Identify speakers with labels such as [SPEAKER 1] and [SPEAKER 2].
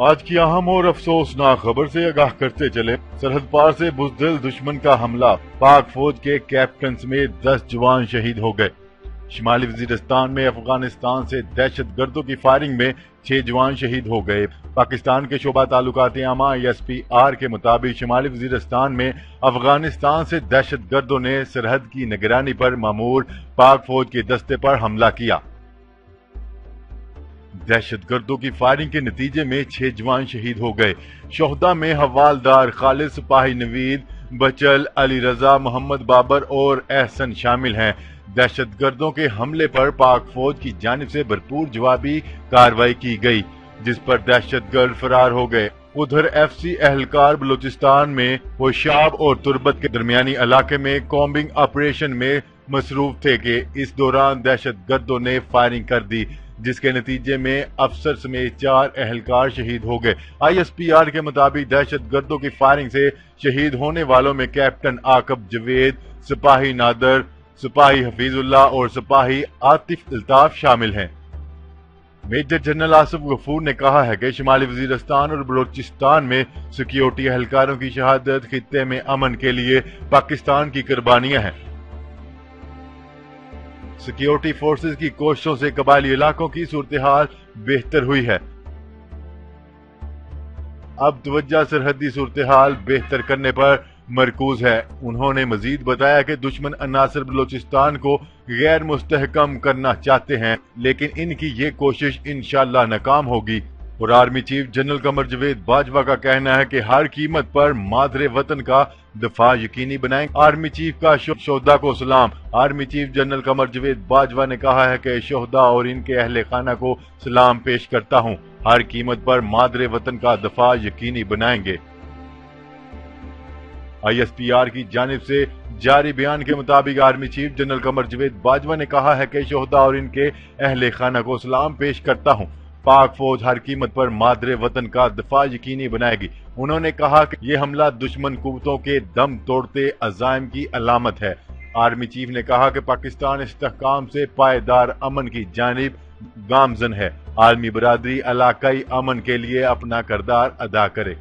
[SPEAKER 1] آج کی اہم اور افسوسناک خبر سے آگاہ کرتے چلے۔ سرحد پار سے بزدل دشمن کا حملہ، پاک فوج کے کیپٹن سمیت 10 جوان شہید ہو گئے۔ شمالی وزیرستان میں افغانستان سے دہشت گردوں کی فائرنگ میں 6 جوان شہید ہو گئے۔ پاکستان کے شعبہ تعلقات عامہ ISPR کے مطابق شمالی وزیرستان میں افغانستان سے دہشت گردوں نے سرحد کی نگرانی پر مامور پاک فوج کے دستے پر حملہ کیا۔ دہشت گردوں کی فائرنگ کے نتیجے میں 6 جوان شہید ہو گئے۔ شہداء میں حوالدار خالد، سپاہی نوید، بچل، علی رضا، محمد بابر اور احسن شامل ہیں۔ دہشت گردوں کے حملے پر پاک فوج کی جانب سے بھرپور جوابی کارروائی کی گئی، جس پر دہشت گرد فرار ہو گئے۔ ادھر FC اہلکار بلوچستان میں ہوشاب اور تربت کے درمیانی علاقے میں کومبنگ آپریشن میں مصروف تھے کہ اس دوران دہشت گردوں نے فائرنگ کر دی، جس کے نتیجے میں افسر سمیت 4 اہلکار شہید ہو گئے۔ ISPR کے مطابق دہشت گردوں کی فائرنگ سے شہید ہونے والوں میں کیپٹن عاقب جوید، سپاہی نادر، سپاہی حفیظ اللہ اور سپاہی عاطف الطاف شامل ہیں۔ میجر جنرل آصف غفور نے کہا ہے کہ شمالی وزیرستان اور بلوچستان میں سیکیورٹی اہلکاروں کی شہادت خطے میں امن کے لیے پاکستان کی قربانیاں ہیں۔ سیکیورٹی فورسز کی کوششوں سے قبائلی علاقوں کی صورتحال بہتر ہوئی ہے۔ اب توجہ سرحدی صورتحال بہتر کرنے پر مرکوز ہے۔ انہوں نے مزید بتایا کہ دشمن عناصر بلوچستان کو غیر مستحکم کرنا چاہتے ہیں، لیکن ان کی یہ کوشش انشاءاللہ ناکام ہوگی۔ اور army chief general Qamar Javed Bajwa کا کہنا ہے کہ ہر قیمت پر مادر وطن کا دفاع یقینی بنائیں۔ آرمی چیف کا شہداء کو سلام۔ Army chief general Qamar Javed Bajwa نے کہا ہے کہ شہداء اور ان کے اہل خانہ کو سلام پیش کرتا ہوں، ہر قیمت پر مادر وطن کا دفاع یقینی بنائیں گے۔ ISPR کی جانب سے جاری بیان کے مطابق army chief general Qamar Javed Bajwa نے کہا ہے کہ شہداء اور ان کے اہل خانہ کو سلام پیش کرتا ہوں، پاک فوج ہر قیمت پر مادر وطن کا دفاع یقینی بنائے گی۔ انہوں نے کہا کہ یہ حملہ دشمن قوتوں کے دم توڑتے عزائم کی علامت ہے۔ آرمی چیف نے کہا کہ پاکستان استحکام سے پائیدار امن کی جانب گامزن ہے۔ عالمی برادری علاقائی امن کے لیے اپنا کردار ادا کرے۔